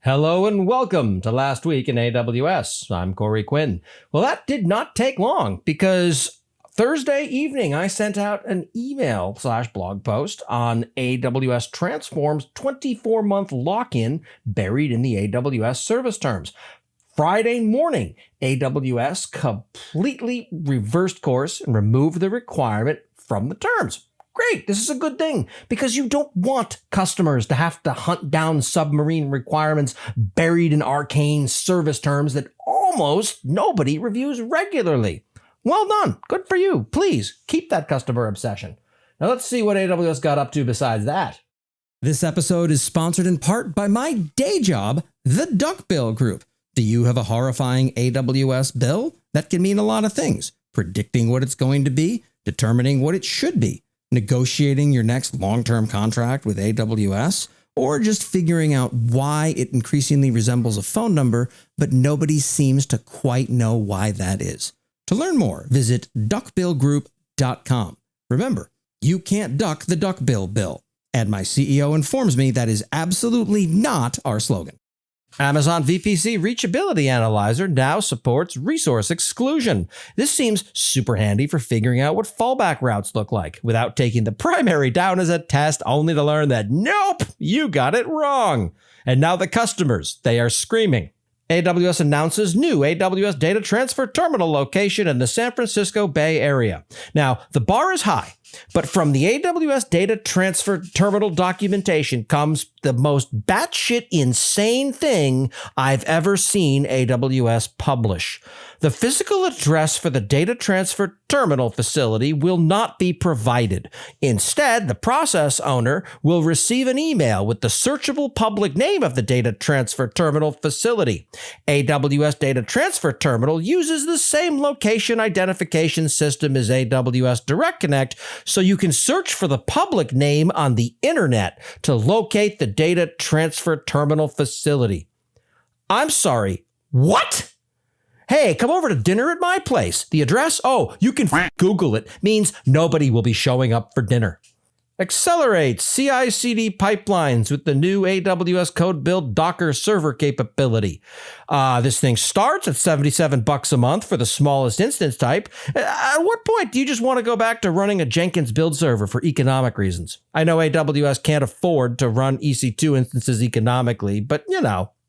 Hello and welcome to Last Week in AWS. I'm Corey Quinn. Well, that did not take long because Thursday evening I sent out an email/blog post on AWS Transform's 24-month lock-in buried in the AWS service terms. Friday morning, AWS completely reversed course and removed the requirement from the terms. Great, this is a good thing because you don't want customers to have to hunt down submarine requirements buried in arcane service terms that almost nobody reviews regularly. Well done. Good for you. Please keep that customer obsession. Now let's see what AWS got up to besides that. This episode is sponsored in part by my day job, the Duck Bill Group. Do you have a horrifying AWS bill? That can mean a lot of things. Predicting what it's going to be, determining what it should be, negotiating your next long-term contract with AWS, or just figuring out why it increasingly resembles a phone number, but nobody seems to quite know why that is. To learn more, visit duckbillgroup.com. Remember, you can't duck the duck bill. And my CEO informs me that is absolutely not our slogan. Amazon VPC Reachability Analyzer now supports resource exclusion. This seems super handy for figuring out what fallback routes look like without taking the primary down as a test, only to learn that, nope, you got it wrong. And now the customers, they are screaming. AWS announces new AWS Data Transfer Terminal location in the San Francisco Bay Area. Now, the bar is high, but from the AWS Data Transfer Terminal documentation comes the most batshit insane thing I've ever seen AWS publish. The physical address for the data transfer terminal facility will not be provided. Instead, the process owner will receive an email with the searchable public name of the data transfer terminal facility. AWS Data Transfer Terminal uses the same location identification system as AWS Direct Connect, so you can search for the public name on the internet to locate the data transfer terminal facility. I'm sorry, what? Hey, come over to dinner at my place. The address? Oh, you can Google it. Means nobody will be showing up for dinner. Accelerate CI/CD pipelines with the new AWS Code Build Docker server capability. This thing starts at $77 a month for the smallest instance type. At what point do you just want to go back to running a Jenkins build server for economic reasons? I know AWS can't afford to run EC2 instances economically, but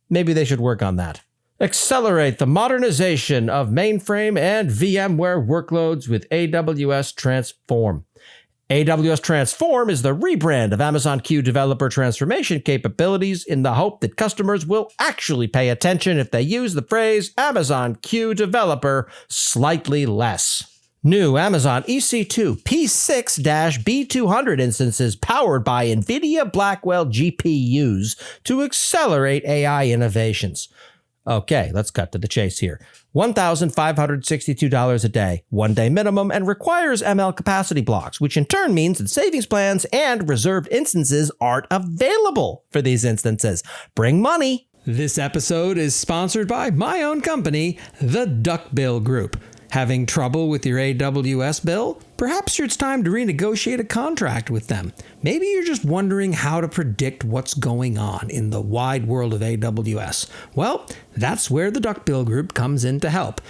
maybe they should work on that. Accelerate the modernization of mainframe and VMware workloads with AWS Transform. AWS Transform is the rebrand of Amazon Q developer transformation capabilities in the hope that customers will actually pay attention if they use the phrase Amazon Q developer slightly less. New Amazon EC2 P6-B200 instances powered by NVIDIA Blackwell GPUs to accelerate AI innovations. Okay, let's cut to the chase here. $1,562 a day, 1 day minimum, and requires ML capacity blocks, which in turn means that savings plans and reserved instances aren't available for these instances. Bring money. This episode is sponsored by my own company, the Duck Bill Group. Having trouble with your AWS bill? Perhaps it's time to renegotiate a contract with them. Maybe you're just wondering how to predict what's going on in the wide world of AWS. Well, that's where the Duck Bill Group comes in to help.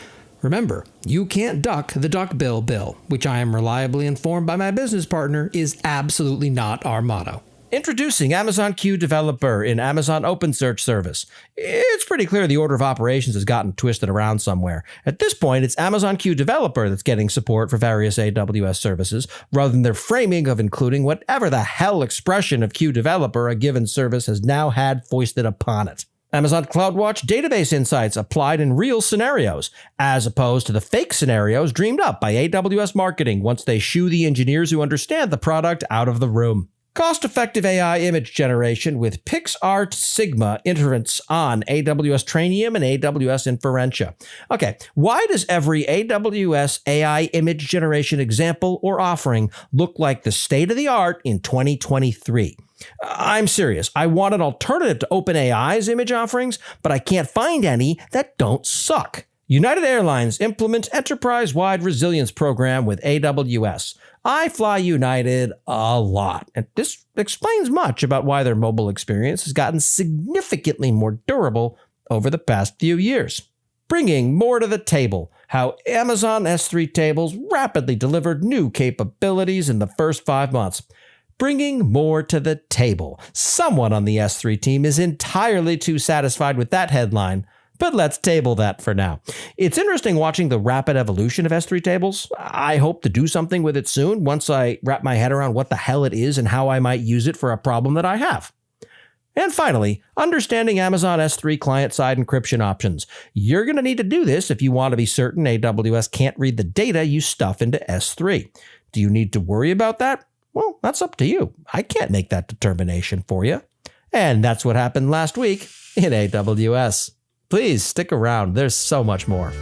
Remember, you can't duck the Duck Bill, which I am reliably informed by my business partner is absolutely not our motto. Introducing Amazon Q Developer in Amazon OpenSearch service. It's pretty clear the order of operations has gotten twisted around somewhere. At this point, it's Amazon Q Developer that's getting support for various AWS services, rather than their framing of including whatever the hell expression of Q Developer a given service has now had foisted upon it. Amazon CloudWatch database insights applied in real scenarios, as opposed to the fake scenarios dreamed up by AWS marketing once they shoo the engineers who understand the product out of the room. Cost-effective AI image generation with PixArt Sigma inference on AWS Trainium and AWS Inferentia. Okay, why does every AWS AI image generation example or offering look like the state-of-the-art in 2023? I'm serious. I want an alternative to OpenAI's image offerings, but I can't find any that don't suck. United Airlines implements enterprise-wide resilience program with AWS. I fly United a lot, and this explains much about why their mobile experience has gotten significantly more durable over the past few years. Bringing more to the table, how Amazon S3 tables rapidly delivered new capabilities in the first 5 months. Bringing more to the table. Someone on the S3 team is entirely too satisfied with that headline, but let's table that for now. It's interesting watching the rapid evolution of S3 tables. I hope to do something with it soon once I wrap my head around what the hell it is and how I might use it for a problem that I have. And finally, understanding Amazon S3 client-side encryption options. You're going to need to do this if you want to be certain AWS can't read the data you stuff into S3. Do you need to worry about that? Well, that's up to you. I can't make that determination for you. And that's what happened last week in AWS. Please stick around. There's so much more.